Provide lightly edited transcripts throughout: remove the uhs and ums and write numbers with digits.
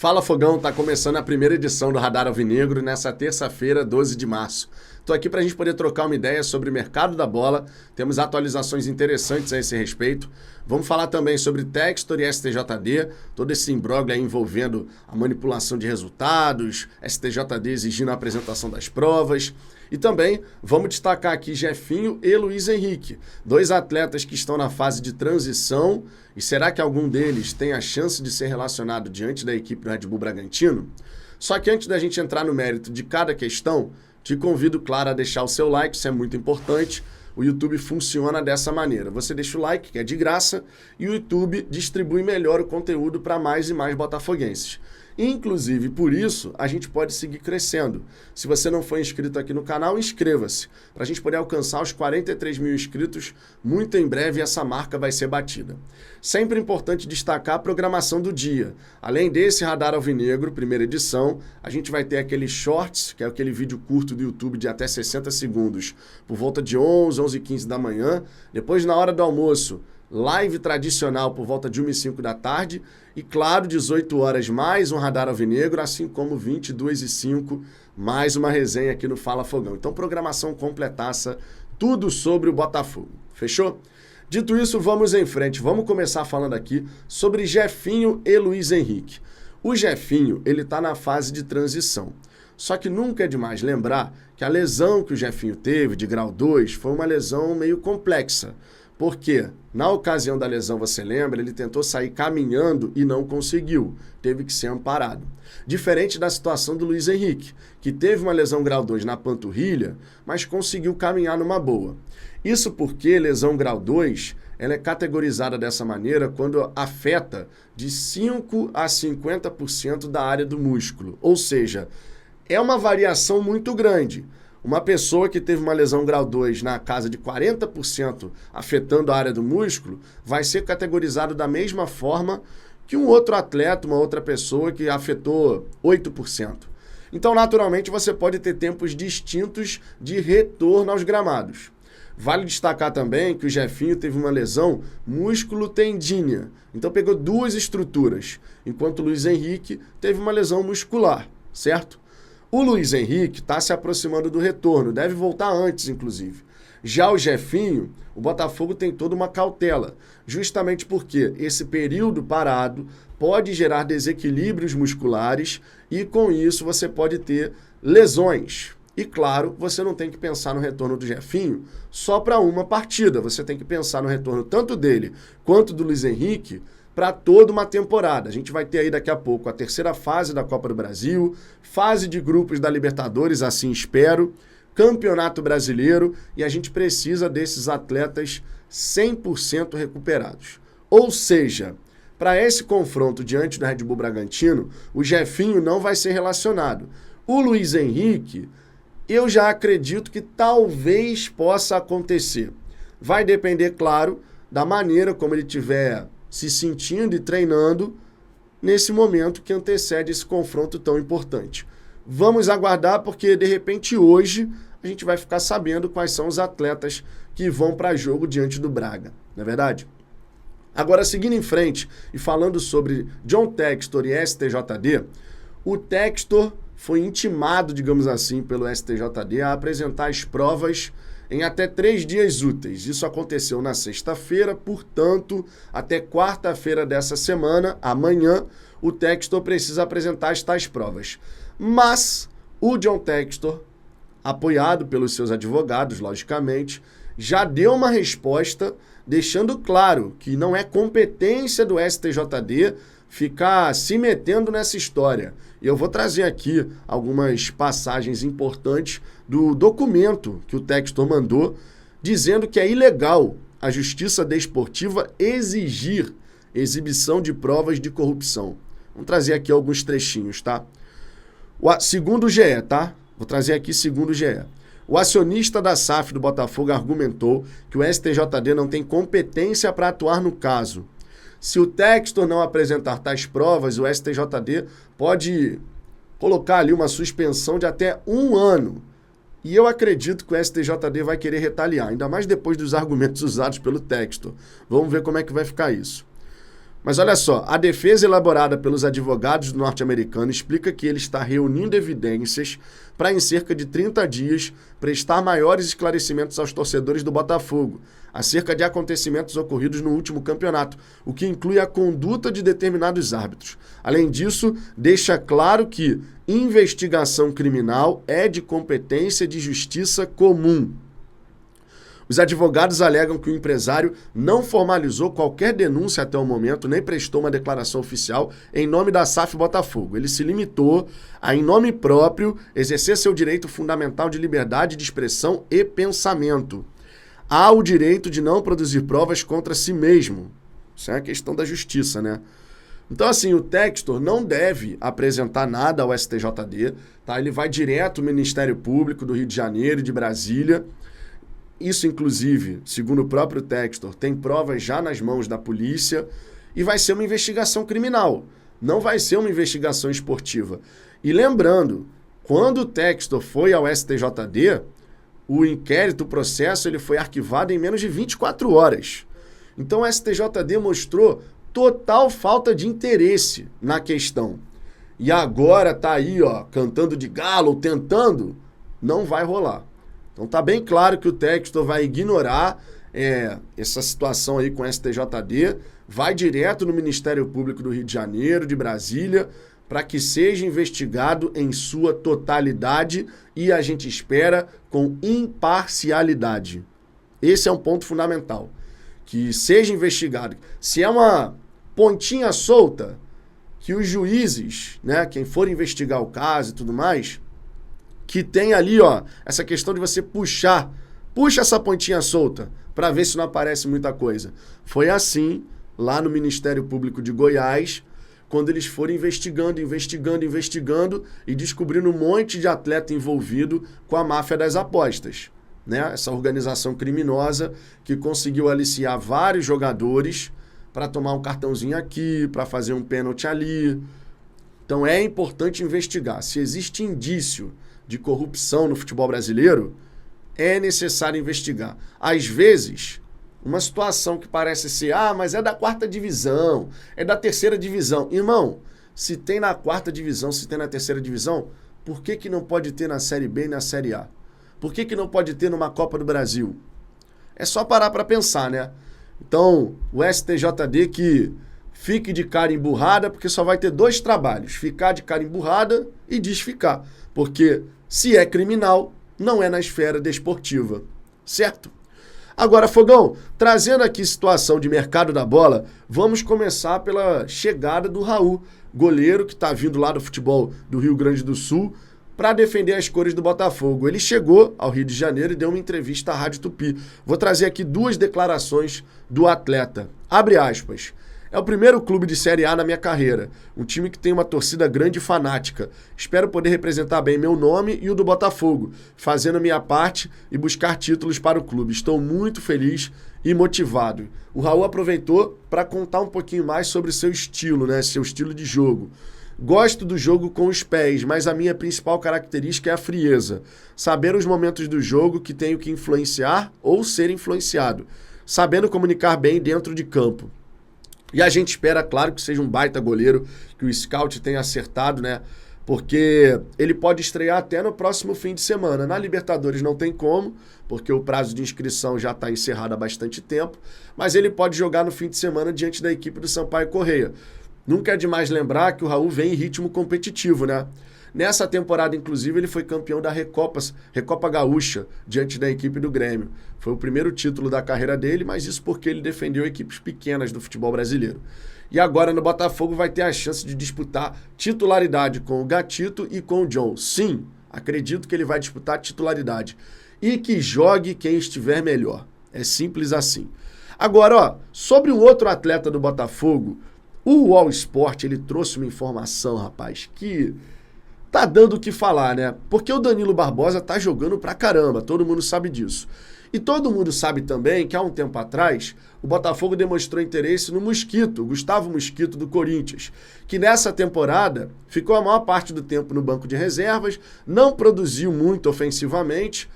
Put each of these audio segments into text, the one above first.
Fala Fogão, tá começando a primeira edição do Radar Alvinegro nessa terça-feira, 12 de março. Tô aqui pra gente poder trocar uma ideia sobre o mercado da bola, temos atualizações interessantes a esse respeito. Vamos falar também sobre Textor e STJD, todo esse imbróglio aí envolvendo a manipulação de resultados, STJD exigindo a apresentação das provas. E também vamos destacar aqui Jefinho e Luiz Henrique, dois atletas que estão na fase de transição. E será que algum deles tem a chance de ser relacionado diante da equipe do Red Bull Bragantino? Só que antes da gente entrar no mérito de cada questão, te convido, claro, a deixar o seu like, isso é muito importante. O YouTube funciona dessa maneira. Você deixa o like, que é de graça, e o YouTube distribui melhor o conteúdo para mais e mais botafoguenses. Inclusive, por isso, a gente pode seguir crescendo. Se você não for inscrito aqui no canal, inscreva-se, para a gente poder alcançar os 43 mil inscritos. Muito em breve essa marca vai ser batida. Sempre importante destacar a programação do dia. Além desse Radar Alvinegro, primeira edição, a gente vai ter aquele Shorts, que é aquele vídeo curto do YouTube de até 60 segundos, por volta de 11, 11h15 da manhã. Depois, na hora do almoço, live tradicional por volta de 1h05 da tarde e, claro, 18 horas mais um Radar Alvinegro, assim como 22h05, mais uma resenha aqui no Fala Fogão. Então, programação completaça, tudo sobre o Botafogo. Fechou? Dito isso, vamos em frente. Vamos começar falando aqui sobre Jefinho e Luiz Henrique. O Jefinho, ele está na fase de transição. Só que nunca é demais lembrar que a lesão que o Jefinho teve, de grau 2, foi uma lesão meio complexa. Porque, na ocasião da lesão, você lembra, ele tentou sair caminhando e não conseguiu. Teve que ser amparado. Diferente da situação do Luiz Henrique, que teve uma lesão grau 2 na panturrilha, mas conseguiu caminhar numa boa. Isso porque lesão grau 2, ela é categorizada dessa maneira quando afeta de 5% a 50% da área do músculo. Ou seja, é uma variação muito grande. Uma pessoa que teve uma lesão grau 2 na casa de 40% afetando a área do músculo vai ser categorizado da mesma forma que um outro atleta, uma outra pessoa que afetou 8%. Então, naturalmente, você pode ter tempos distintos de retorno aos gramados. Vale destacar também que o Jefinho teve uma lesão músculo-tendínea, então pegou duas estruturas, enquanto o Luiz Henrique teve uma lesão muscular, certo? O Luiz Henrique está se aproximando do retorno, deve voltar antes, inclusive. Já o Jefinho, o Botafogo tem toda uma cautela, justamente porque esse período parado pode gerar desequilíbrios musculares e, com isso, você pode ter lesões. E, claro, você não tem que pensar no retorno do Jefinho só para uma partida, você tem que pensar no retorno tanto dele quanto do Luiz Henrique para toda uma temporada. A gente vai ter aí daqui a pouco a terceira fase da Copa do Brasil, fase de grupos da Libertadores, assim espero, Campeonato Brasileiro, e a gente precisa desses atletas 100% recuperados. Ou seja, para esse confronto diante do Red Bull Bragantino, o Jefinho não vai ser relacionado. O Luiz Henrique, eu já acredito que talvez possa acontecer. Vai depender, claro, da maneira como ele tiver se sentindo e treinando nesse momento que antecede esse confronto tão importante. Vamos aguardar porque, de repente, hoje a gente vai ficar sabendo quais são os atletas que vão para jogo diante do Braga, não é verdade? Agora, seguindo em frente e falando sobre John Textor e STJD, o Textor foi intimado, digamos assim, pelo STJD a apresentar as provas em até 3 dias úteis. Isso aconteceu na sexta-feira, portanto, até quarta-feira dessa semana, amanhã, o Textor precisa apresentar as tais provas. Mas o John Textor, apoiado pelos seus advogados, logicamente, já deu uma resposta deixando claro que não é competência do STJD ficar se metendo nessa história. E eu vou trazer aqui algumas passagens importantes do documento que o Textor mandou, dizendo que é ilegal a Justiça Desportiva exigir exibição de provas de corrupção. Vamos trazer aqui alguns trechinhos, tá? Segundo o GE, tá? Vou trazer aqui segundo o GE. O acionista da SAF do Botafogo argumentou que o STJD não tem competência para atuar no caso. Se o Textor não apresentar tais provas, o STJD pode colocar ali uma suspensão de até 1 ano. E eu acredito que o STJD vai querer retaliar, ainda mais depois dos argumentos usados pelo Textor. Vamos ver como é que vai ficar isso. Mas olha só, a defesa elaborada pelos advogados do norte-americano explica que ele está reunindo evidências para, em cerca de 30 dias, prestar maiores esclarecimentos aos torcedores do Botafogo acerca de acontecimentos ocorridos no último campeonato, o que inclui a conduta de determinados árbitros. Além disso, deixa claro que investigação criminal é de competência de justiça comum. Os advogados alegam que o empresário não formalizou qualquer denúncia até o momento, nem prestou uma declaração oficial em nome da SAF Botafogo. Ele se limitou a, em nome próprio, exercer seu direito fundamental de liberdade de expressão e pensamento. Há o direito de não produzir provas contra si mesmo. Isso é a questão da justiça, né? Então, assim, o Textor não deve apresentar nada ao STJD, tá? Ele vai direto ao Ministério Público do Rio de Janeiro e de Brasília. Isso, inclusive, segundo o próprio Textor, tem provas já nas mãos da polícia e vai ser uma investigação criminal. Não vai ser uma investigação esportiva. E lembrando, quando o Textor foi ao STJD, o inquérito, o processo, ele foi arquivado em menos de 24 horas. Então o STJD mostrou total falta de interesse na questão. E agora tá aí, ó, cantando de galo, tentando, não vai rolar. Então tá bem claro que o Textor vai ignorar essa situação aí com o STJD, vai direto no Ministério Público do Rio de Janeiro, de Brasília, para que seja investigado em sua totalidade e a gente espera com imparcialidade. Esse é um ponto fundamental, que seja investigado. Se é uma pontinha solta, que os juízes, né, quem for investigar o caso e tudo mais, que tem ali, ó, essa questão de você puxa essa pontinha solta para ver se não aparece muita coisa. Foi assim lá no Ministério Público de Goiás, quando eles foram investigando e descobrindo um monte de atleta envolvido com a máfia das apostas, né? Essa organização criminosa que conseguiu aliciar vários jogadores para tomar um cartãozinho aqui, para fazer um pênalti ali. Então é importante investigar. Se existe indício de corrupção no futebol brasileiro, é necessário investigar. Às vezes, uma situação que parece ser, mas é da 4ª divisão, é da 3ª divisão. Irmão, se tem na 4ª divisão, se tem na 3ª divisão, por que não pode ter na Série B e na Série A? Por que não pode ter numa Copa do Brasil? É só parar para pensar, né? Então, o STJD que fique de cara emburrada, porque só vai ter 2 trabalhos, ficar de cara emburrada e desficar. Porque se é criminal, não é na esfera desportiva, certo? Agora, Fogão, trazendo aqui situação de mercado da bola, vamos começar pela chegada do Raul, goleiro que está vindo lá do futebol do Rio Grande do Sul, para defender as cores do Botafogo. Ele chegou ao Rio de Janeiro e deu uma entrevista à Rádio Tupi. Vou trazer aqui 2 declarações do atleta. Abre aspas. É o primeiro clube de Série A na minha carreira. Um time que tem uma torcida grande e fanática. Espero poder representar bem meu nome e o do Botafogo, fazendo a minha parte e buscar títulos para o clube. Estou muito feliz e motivado. O Raul aproveitou para contar um pouquinho mais sobre seu estilo, né? Seu estilo de jogo. Gosto do jogo com os pés, mas a minha principal característica é a frieza. Saber os momentos do jogo que tenho que influenciar ou ser influenciado. Sabendo comunicar bem dentro de campo. E a gente espera, claro, que seja um baita goleiro, que o scout tenha acertado, né? Porque ele pode estrear até no próximo fim de semana. Na Libertadores não tem como, porque o prazo de inscrição já está encerrado há bastante tempo, mas ele pode jogar no fim de semana diante da equipe do Sampaio Corrêa. Nunca é demais lembrar que o Raul vem em ritmo competitivo, né? Nessa temporada, inclusive, ele foi campeão da Recopa Gaúcha, diante da equipe do Grêmio. Foi o primeiro título da carreira dele, mas isso porque ele defendeu equipes pequenas do futebol brasileiro. E agora no Botafogo vai ter a chance de disputar titularidade com o Gatito e com o John. Sim, acredito que ele vai disputar titularidade. E que jogue quem estiver melhor. É simples assim. Agora, ó, sobre um outro atleta do Botafogo, o All Sport, ele trouxe uma informação, rapaz, que tá dando o que falar, né? Porque o Danilo Barbosa tá jogando pra caramba, todo mundo sabe disso. E todo mundo sabe também que há um tempo atrás, o Botafogo demonstrou interesse no Mosquito, Gustavo Mosquito do Corinthians, que nessa temporada ficou a maior parte do tempo no banco de reservas, não produziu muito ofensivamente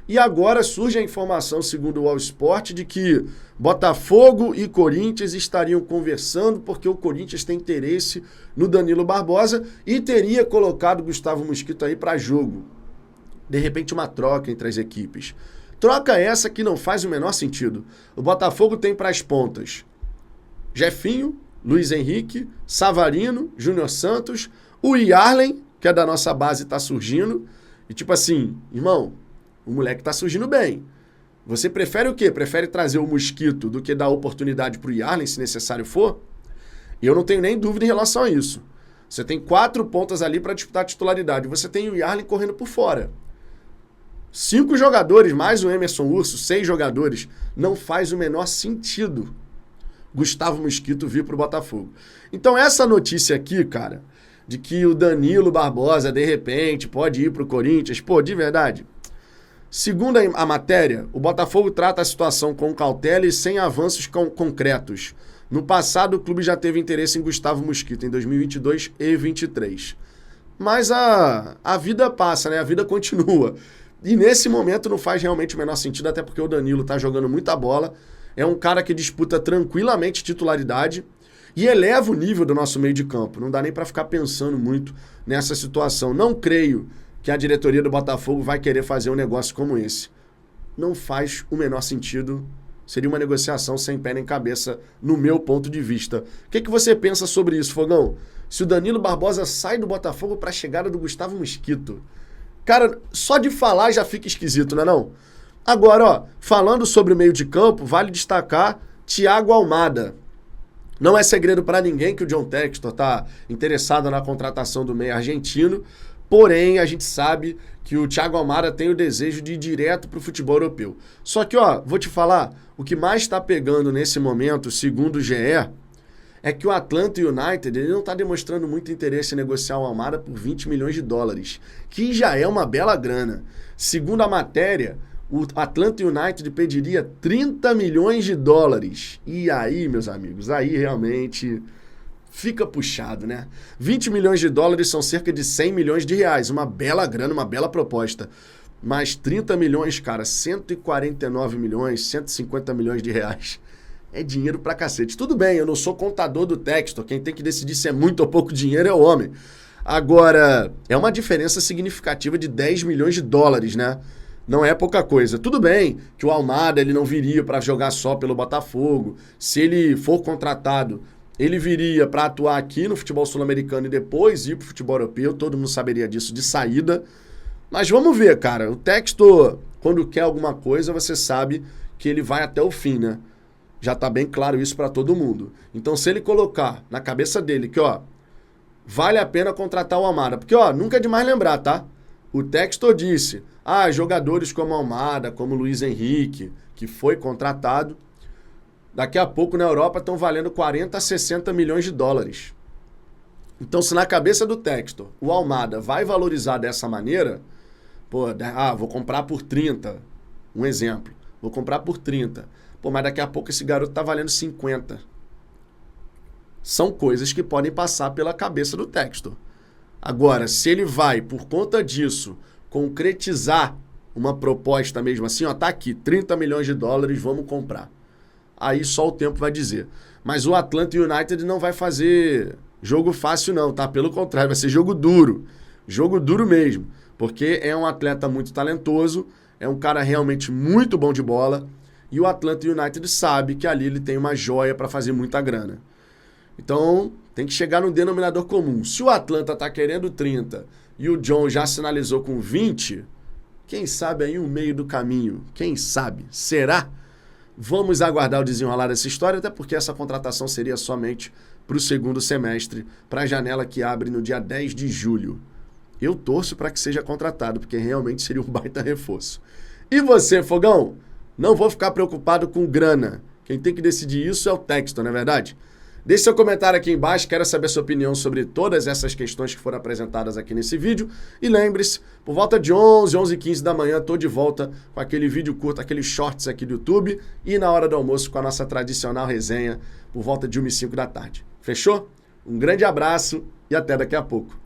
E agora surge a informação, segundo o All Sport, de que Botafogo e Corinthians estariam conversando porque o Corinthians tem interesse no Danilo Barbosa e teria colocado Gustavo Mosquito aí para jogo. De repente, uma troca entre as equipes. Troca essa que não faz o menor sentido. O Botafogo tem para as pontas Jefinho, Luiz Henrique, Savarino, Júnior Santos, o Yarlen, que é da nossa base, tá surgindo. E tipo assim, irmão, o moleque tá surgindo bem. Você prefere o quê? Prefere trazer o Mosquito do que dar oportunidade pro Yarlen, se necessário for? Eu não tenho nem dúvida em relação a isso. Você tem 4 pontas ali para disputar a titularidade. Você tem o Yarlen correndo por fora. 5 jogadores, mais o Emerson Urso, 6 jogadores. Não faz o menor sentido Gustavo Mosquito vir pro Botafogo. Então essa notícia aqui, cara, de que o Danilo Barbosa, de repente, pode ir pro Corinthians, pô, de verdade. Segundo a matéria, o Botafogo trata a situação com cautela e sem avanços concretos. No passado, o clube já teve interesse em Gustavo Mosquito, em 2022 e 2023. Mas a vida passa, né? A vida continua. E nesse momento não faz realmente o menor sentido, até porque o Danilo tá jogando muita bola. É um cara que disputa tranquilamente titularidade e eleva o nível do nosso meio de campo. Não dá nem para ficar pensando muito nessa situação. Não creio que a diretoria do Botafogo vai querer fazer um negócio como esse. Não faz o menor sentido. Seria uma negociação sem pé nem cabeça, no meu ponto de vista. O que você pensa sobre isso, Fogão? Se o Danilo Barbosa sai do Botafogo para a chegada do Gustavo Mosquito. Cara, só de falar já fica esquisito, não é não? Agora, ó, falando sobre o meio de campo, vale destacar Thiago Almada. Não é segredo para ninguém que o John Textor está interessado na contratação do meio argentino, porém a gente sabe que o Thiago Almada tem o desejo de ir direto para o futebol europeu. Só que, ó, vou te falar, o que mais está pegando nesse momento, segundo o GE, é que o Atlanta United ele não está demonstrando muito interesse em negociar o Almada por 20 milhões de dólares, que já é uma bela grana. Segundo a matéria, o Atlanta United pediria 30 milhões de dólares. E aí, meus amigos, aí realmente fica puxado, né? 20 milhões de dólares são cerca de 100 milhões de reais. Uma bela grana, uma bela proposta. Mas 30 milhões, cara, 149 milhões, 150 milhões de reais. É dinheiro pra cacete. Tudo bem, eu não sou contador do Textor. Quem tem que decidir se é muito ou pouco dinheiro é o homem. Agora, é uma diferença significativa de 10 milhões de dólares, né? Não é pouca coisa. Tudo bem que o Almada ele não viria para jogar só pelo Botafogo. Se ele for contratado, ele viria para atuar aqui no futebol sul-americano e depois ir para o futebol europeu. Todo mundo saberia disso de saída. Mas vamos ver, cara. O Textor, quando quer alguma coisa, você sabe que ele vai até o fim, né? Já tá bem claro isso para todo mundo. Então, se ele colocar na cabeça dele que, ó, vale a pena contratar o Almada. Porque, ó, nunca é demais lembrar, tá? O Textor disse, jogadores como Almada, como Luiz Henrique, que foi contratado, daqui a pouco na Europa estão valendo 40 a 60 milhões de dólares. Então, se na cabeça do Textor o Almada vai valorizar dessa maneira, pô, vou comprar por 30, um exemplo, vou comprar por 30, pô, mas daqui a pouco esse garoto tá valendo 50. São coisas que podem passar pela cabeça do Textor. Agora, se ele vai, por conta disso, concretizar uma proposta mesmo assim, ó, tá aqui, 30 milhões de dólares, vamos comprar. Aí só o tempo vai dizer. Mas o Atlanta United não vai fazer jogo fácil não, tá? Pelo contrário, vai ser jogo duro. Jogo duro mesmo. Porque é um atleta muito talentoso, é um cara realmente muito bom de bola, e o Atlanta United sabe que ali ele tem uma joia para fazer muita grana. Então, tem que chegar no denominador comum. Se o Atlanta tá querendo 30 e o John já sinalizou com 20, quem sabe aí o meio do caminho? Quem sabe? Será? Vamos aguardar o desenrolar dessa história, até porque essa contratação seria somente para o segundo semestre, para a janela que abre no dia 10 de julho. Eu torço para que seja contratado, porque realmente seria um baita reforço. E você, Fogão? Não vou ficar preocupado com grana. Quem tem que decidir isso é o Textor, não é verdade? Deixe seu comentário aqui embaixo, quero saber sua opinião sobre todas essas questões que foram apresentadas aqui nesse vídeo. E lembre-se, por volta de 11h15 da manhã, estou de volta com aquele vídeo curto, aqueles shorts aqui do YouTube. E na hora do almoço com a nossa tradicional resenha, por volta de 1h05 da tarde. Fechou? Um grande abraço e até daqui a pouco.